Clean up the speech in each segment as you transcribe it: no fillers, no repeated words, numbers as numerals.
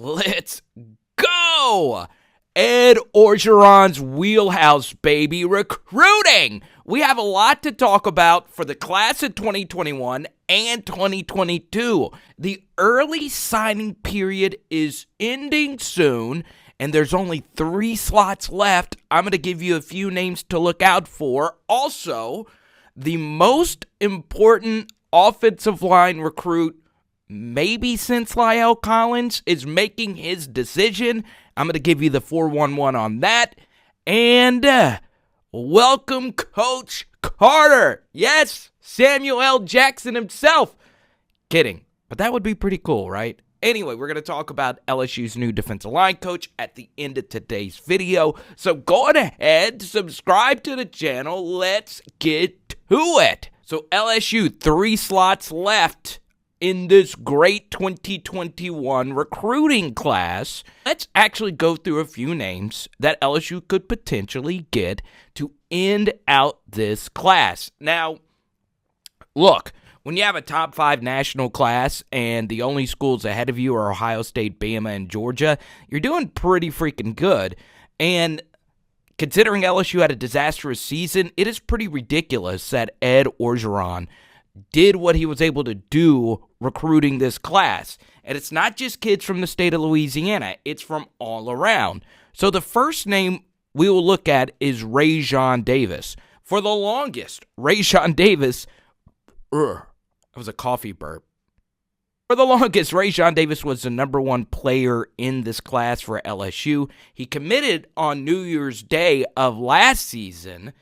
Let's go! Ed Orgeron's wheelhouse, baby, recruiting! We have a lot to talk about for the class of 2021 and 2022. The early signing period is ending soon, and there's only 3 slots left. I'm going to give you a few names to look out for. Also, the most important offensive line recruit, maybe since Lyle Collins, is making his decision. I'm going to give you the 411 on that. And welcome, Coach Carter. Yes, Samuel L. Jackson himself. Kidding, but that would be pretty cool, right? Anyway, we're going to talk about LSU's new defensive line coach at the end of today's video. So go ahead, subscribe to the channel. Let's get to it. So LSU, 3 slots left in this great 2021 recruiting class. Let's actually go through a few names that LSU could potentially get to end out this class. Now, look, when you have a top 5 national class and the only schools ahead of you are Ohio State, Bama, and Georgia, you're doing pretty freaking good. And considering LSU had a disastrous season, it is pretty ridiculous that Ed Orgeron did what he was able to do recruiting this class. And it's not just kids from the state of Louisiana, it's from all around. So the first name we will look at is Raesjon Davis. For the longest, Raesjon Davis, that was a coffee burp. For the longest, Raesjon Davis was the number 1 player in this class for LSU. He committed on New Year's Day of last season,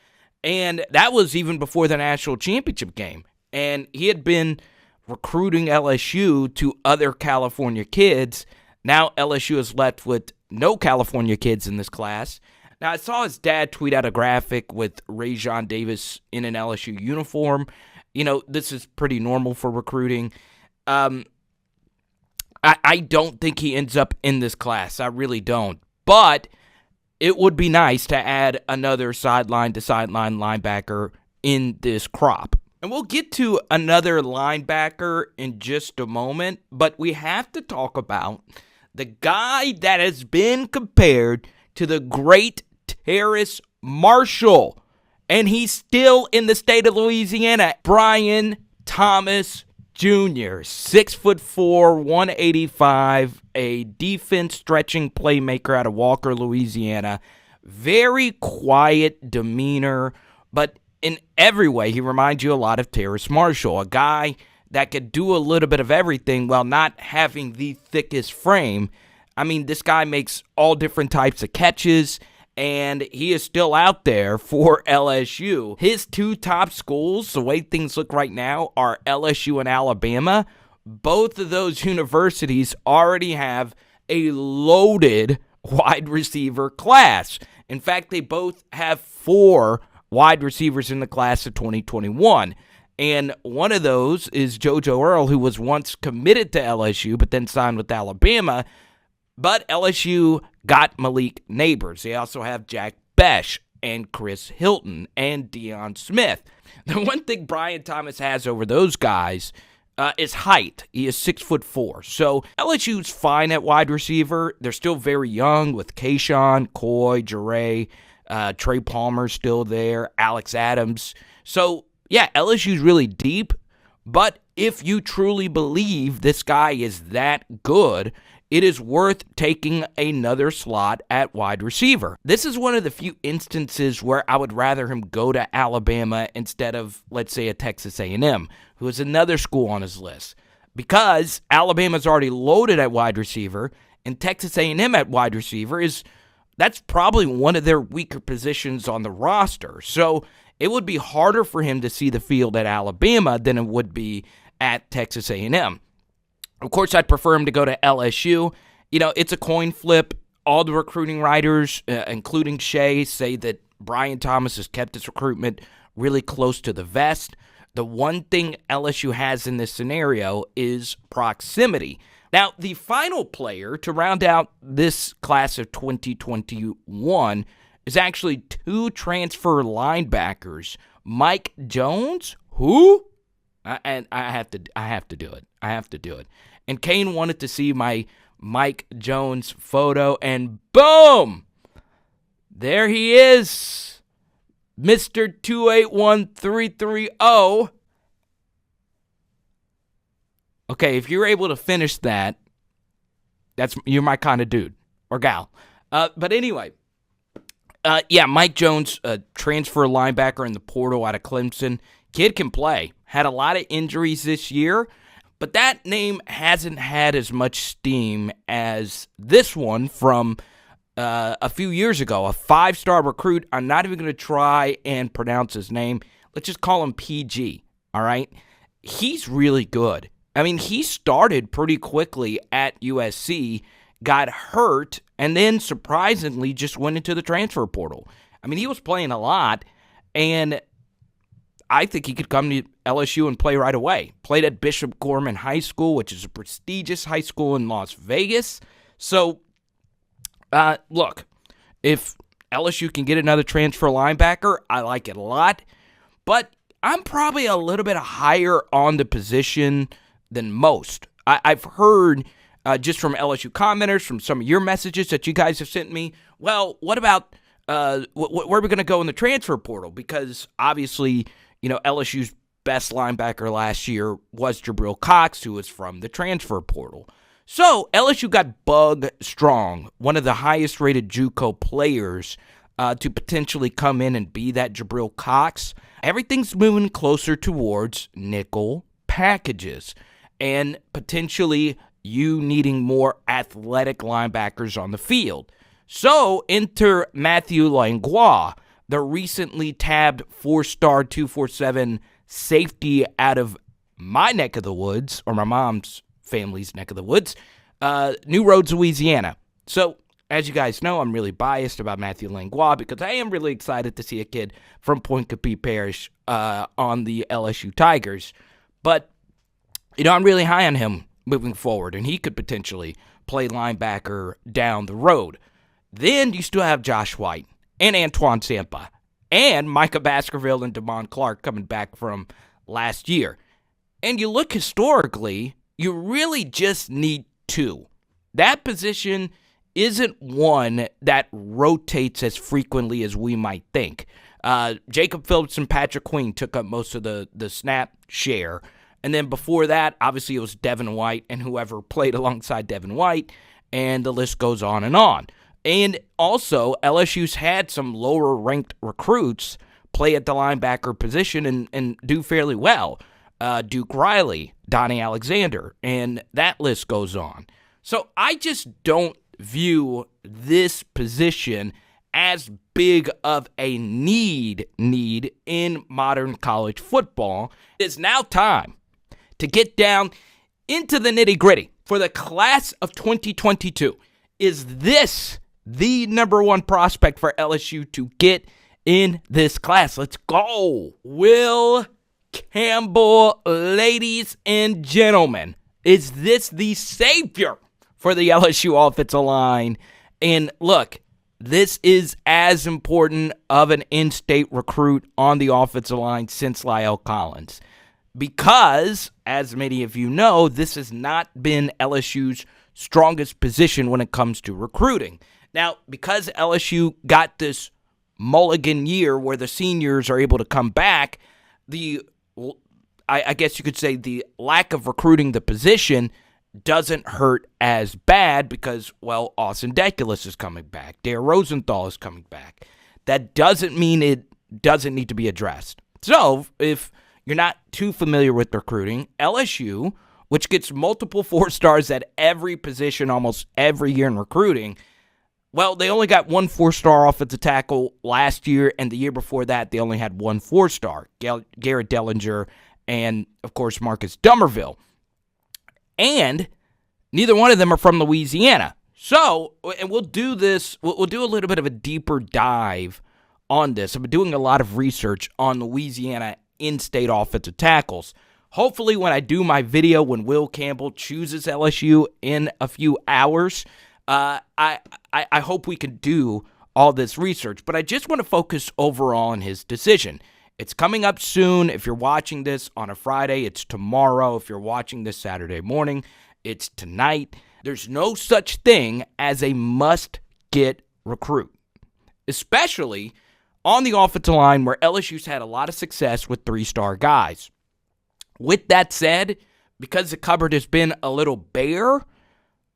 and that was even before the national championship game. And he had been recruiting LSU to other California kids. Now LSU is left with no California kids in this class. Now, I saw his dad tweet out a graphic with Raesjon Davis in an LSU uniform. You know, this is pretty normal for recruiting. I don't think he ends up in this class. I really don't. But it would be nice to add another sideline-to-sideline linebacker in this crop. And we'll get to another linebacker in just a moment, but we have to talk about the guy that has been compared to the great Terrace Marshall, and he's still in the state of Louisiana. Brian Thomas Jr., 6'4", 185, a defense-stretching playmaker out of Walker, Louisiana. Very quiet demeanor, but in every way, he reminds you a lot of Terrace Marshall, a guy that could do a little bit of everything while not having the thickest frame. I mean, this guy makes all different types of catches, and he is still out there for LSU. His 2 top schools, the way things look right now, are LSU and Alabama. Both of those universities already have a loaded wide receiver class. In fact, they both have 4 wide receivers in the class of 2021. And one of those is JoJo Earle, who was once committed to LSU but then signed with Alabama. But LSU got Malik Neighbors. They also have Jack Besh and Chris Hilton and Deion Smith. The one thing Brian Thomas has over those guys is height. He is 6'4". So LSU's fine at wide receiver. They're still very young with Kayshawn, Coy, Jure, Trey Palmer's still there, Alex Adams. So, yeah, LSU's really deep, but if you truly believe this guy is that good, it is worth taking another slot at wide receiver. This is one of the few instances where I would rather him go to Alabama instead of, let's say, a Texas A&M, who is another school on his list, because Alabama's already loaded at wide receiver, and Texas A&M at wide receiver that's probably one of their weaker positions on the roster. So it would be harder for him to see the field at Alabama than it would be at Texas A&M. Of course, I'd prefer him to go to LSU. You know, it's a coin flip. All the recruiting writers, including Shea, say that Brian Thomas has kept his recruitment really close to the vest. The one thing LSU has in this scenario is proximity. Now, the final player to round out this class of 2021 is actually 2 transfer linebackers. Mike Jones, who? And I have to do it. And Kane wanted to see my Mike Jones photo, and boom! There he is, Mr. 281330. Okay, if you're able to finish that, you're my kind of dude or gal. But anyway, Mike Jones, transfer linebacker in the portal out of Clemson. Kid can play. Had a lot of injuries this year, but that name hasn't had as much steam as this one from a few years ago. A 5-star recruit. I'm not even going to try and pronounce his name. Let's just call him PG, all right? He's really good. I mean, he started pretty quickly at USC, got hurt, and then surprisingly just went into the transfer portal. I mean, he was playing a lot, and I think he could come to LSU and play right away. Played at Bishop Gorman High School, which is a prestigious high school in Las Vegas. So, look, if LSU can get another transfer linebacker, I like it a lot. But I'm probably a little bit higher on the position than most. I've heard just from LSU commenters, from some of your messages that you guys have sent me, well, what about where are we going to go in the transfer portal? Because obviously, LSU's best linebacker last year was Jabril Cox, who was from the transfer portal. So LSU got Bug Strong, one of the highest rated JUCO players, to potentially come in and be that Jabril Cox. Everything's moving closer towards nickel packages and potentially you needing more athletic linebackers on the field. So enter Matthew Langlois, the recently tabbed 4-star 247 safety out of my neck of the woods, or my mom's family's neck of the woods, New Roads, Louisiana. So, as you guys know, I'm really biased about Matthew Langlois because I am really excited to see a kid from Point Coupee Parish on the LSU Tigers. But, I'm really high on him moving forward, and he could potentially play linebacker down the road. Then you still have Josh White and Antoine Sampa and Micah Baskerville and Damon Clark coming back from last year. And you look historically, you really just need 2. That position isn't one that rotates as frequently as we might think. Jacob Phillips and Patrick Queen took up most of the snap share. And then before that, obviously it was Devin White and whoever played alongside Devin White, and the list goes on and on. And also, LSU's had some lower-ranked recruits play at the linebacker position and do fairly well. Duke Riley, Donnie Alexander, and that list goes on. So I just don't view this position as big of a need in modern college football. It is now time to get down into the nitty-gritty for the class of 2022. Is this the number one prospect for LSU to get in this class? Let's go. Will Campbell, ladies and gentlemen. Is this the savior for the LSU offensive line? And look, this is as important of an in-state recruit on the offensive line since Lyle Collins. Because, as many of you know, this has not been LSU's strongest position when it comes to recruiting. Now, because LSU got this mulligan year where the seniors are able to come back, I guess you could say the lack of recruiting the position doesn't hurt as bad because, well, Austin Deculus is coming back. Dare Rosenthal is coming back. That doesn't mean it doesn't need to be addressed. So, if you're not too familiar with recruiting, LSU, which gets multiple 4-stars at every position almost every year in recruiting, well, they only got one 4-star offensive tackle last year, and the year before that, they only had one 4-star, Garrett Dellinger and, of course, Marcus Dummerville. And neither one of them are from Louisiana. So, and we'll do this, we'll do a little bit of a deeper dive on this. I've been doing a lot of research on Louisiana in-state offensive tackles. Hopefully, when I do my video when Will Campbell chooses LSU in a few hours, I hope we can do all this research. But I just want to focus overall on his decision. It's coming up soon. If you're watching this on a Friday, it's tomorrow. If you're watching this Saturday morning, it's tonight. There's no such thing as a must-get recruit, especially on the offensive line where LSU's had a lot of success with 3-star guys. With that said, because the cupboard has been a little bare,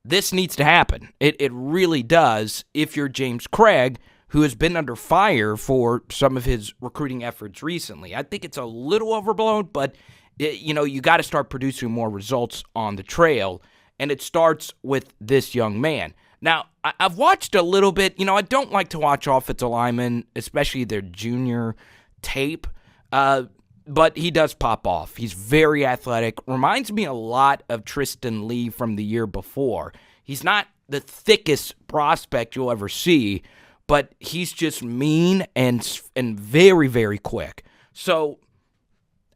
this needs to happen. It really does if you're James Craig, who has been under fire for some of his recruiting efforts recently. I think it's a little overblown, but you got to start producing more results on the trail, and it starts with this young man. Now, I've watched a little bit. I don't like to watch offensive linemen, especially their junior tape, but he does pop off. He's very athletic. Reminds me a lot of Tristan Lee from the year before. He's not the thickest prospect you'll ever see, but he's just mean and very, very quick. So,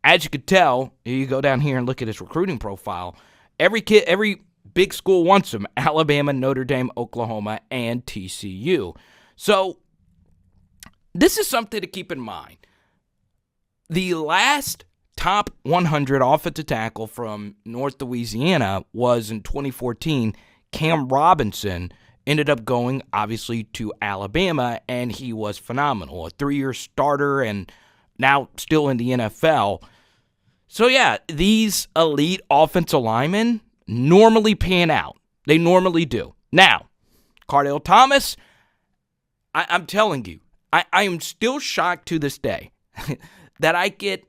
as you could tell, you go down here and look at his recruiting profile. Every big school wants him: Alabama, Notre Dame, Oklahoma, and TCU. So, this is something to keep in mind. The last top 100 offensive tackle from North Louisiana was in 2014. Cam Robinson ended up going, obviously, to Alabama, and he was phenomenal. A 3-year starter and now still in the NFL. So, yeah, these elite offensive linemen normally pan out. They normally do. Now, Cardale Thomas, I'm telling you, I am still shocked to this day that I get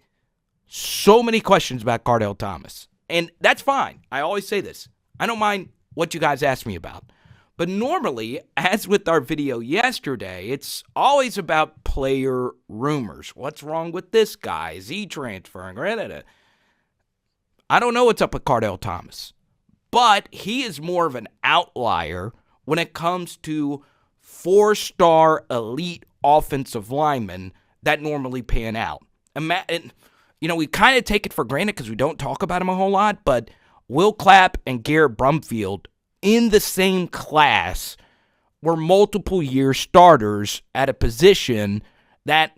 so many questions about Cardale Thomas. And that's fine. I always say this. I don't mind what you guys ask me about. But normally, as with our video yesterday, it's always about player rumors. What's wrong with this guy? Is he transferring? I don't know what's up with Cardale Thomas. But he is more of an outlier when it comes to 4-star elite offensive linemen that normally pan out. We kind of take it for granted because we don't talk about him a whole lot, but Will Clapp and Garrett Brumfield in the same class were multiple-year starters at a position that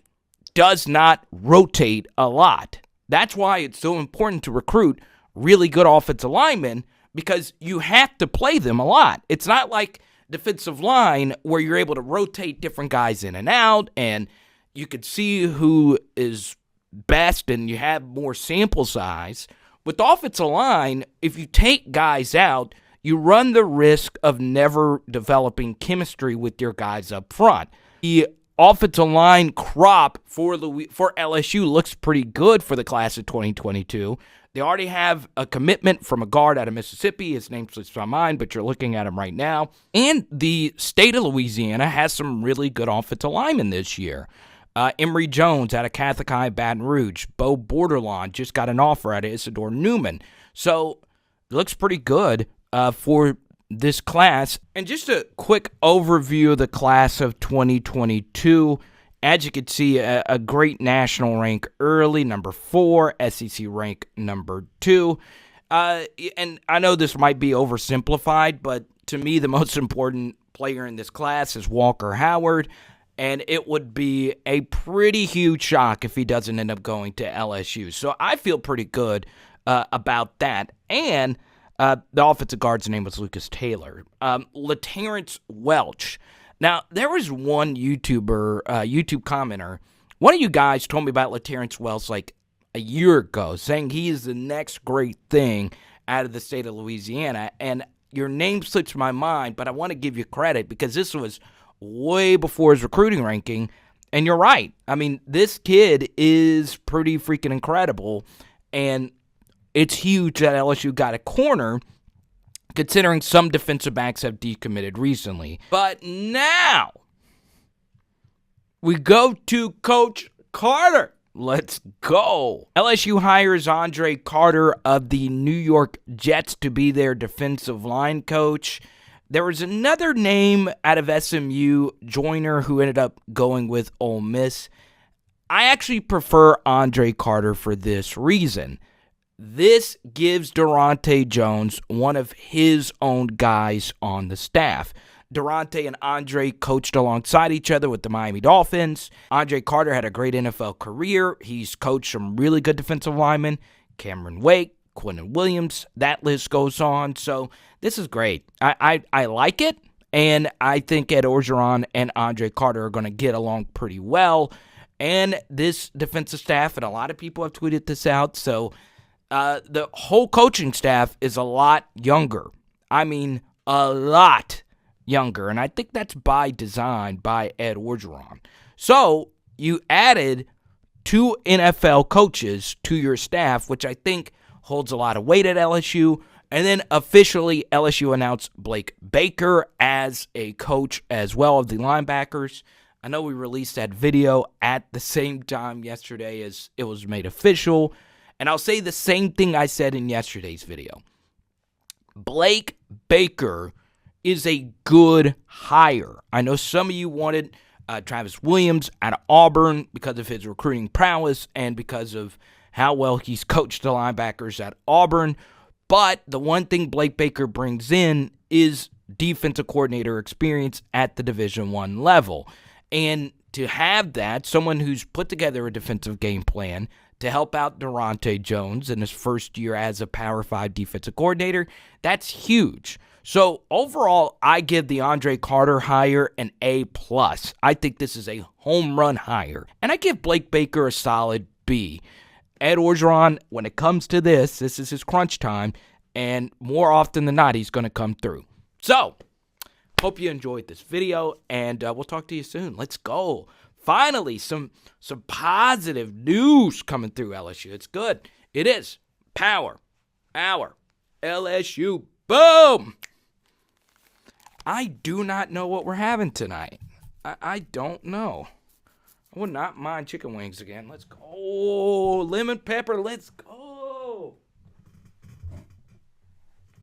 does not rotate a lot. That's why it's so important to recruit really good offensive linemen, because you have to play them a lot. It's not like defensive line where you're able to rotate different guys in and out, and you could see who is best and you have more sample size. With the offensive line, if you take guys out, you run the risk of never developing chemistry with your guys up front. The offensive line crop for LSU looks pretty good for the class of 2022. They already have a commitment from a guard out of Mississippi. His name slips my mind, but you're looking at him right now. And the state of Louisiana has some really good offensive linemen this year. Emory Jones out of Catholic High Baton Rouge. Bo Borderline just got an offer out of Isidore Newman. So it looks pretty good for this class. And just a quick overview of the class of 2022. As you can see, a great national rank early, number 4, SEC rank number 2. And I know this might be oversimplified, but to me, the most important player in this class is Walker Howard. And it would be a pretty huge shock if he doesn't end up going to LSU. So I feel pretty good about that. And the offensive guard's name was Lucas Taylor. LaTerrence Welch. Now, there was one YouTube commenter. One of you guys told me about LaTerrence Welch like a year ago, saying he is the next great thing out of the state of Louisiana. And your name slips my mind, but I want to give you credit because this was way before his recruiting ranking, and you're right. I mean, this kid is pretty freaking incredible, and it's huge that LSU got a corner, considering some defensive backs have decommitted recently. But now, we go to Coach Carter. Let's go. LSU hires Andre Carter of the New York Jets to be their defensive line coach. There was another name out of SMU, Joyner, who ended up going with Ole Miss. I actually prefer Andre Carter for this reason. This gives Daronte Jones one of his own guys on the staff. Daronte and Andre coached alongside each other with the Miami Dolphins. Andre Carter had a great NFL career. He's coached some really good defensive linemen: Cameron Wake, Quentin Williams. That list goes on. So this is great. I like it, and I think Ed Orgeron and Andre Carter are going to get along pretty well. And this defensive staff, and a lot of people have tweeted this out, so the whole coaching staff is a lot younger. I mean, a lot younger. And I think that's by design by Ed Orgeron. So you added 2 NFL coaches to your staff, which I think holds a lot of weight at LSU. And then officially LSU announced Blake Baker as a coach as well of the linebackers. I know we released that video at the same time yesterday as it was made official. And I'll say the same thing I said in yesterday's video. Blake Baker is a good hire. I know some of you wanted Travis Williams out of Auburn because of his recruiting prowess and because of how well he's coached the linebackers at Auburn. But the one thing Blake Baker brings in is defensive coordinator experience at the Division I level. And to have that, someone who's put together a defensive game plan to help out Daronte Jones in his first year as a Power 5 defensive coordinator, that's huge. So overall, I give the Andre Carter hire an A+. I think this is a home run hire. And I give Blake Baker a solid B. Ed Orgeron, when it comes to this is his crunch time, and more often than not, he's going to come through. So, hope you enjoyed this video, and we'll talk to you soon. Let's go. Finally, some positive news coming through LSU. It's good. It is. Power. Hour. LSU. Boom! I do not know what we're having tonight. I don't know. I would not mind chicken wings again. Let's go. Lemon pepper. Let's go.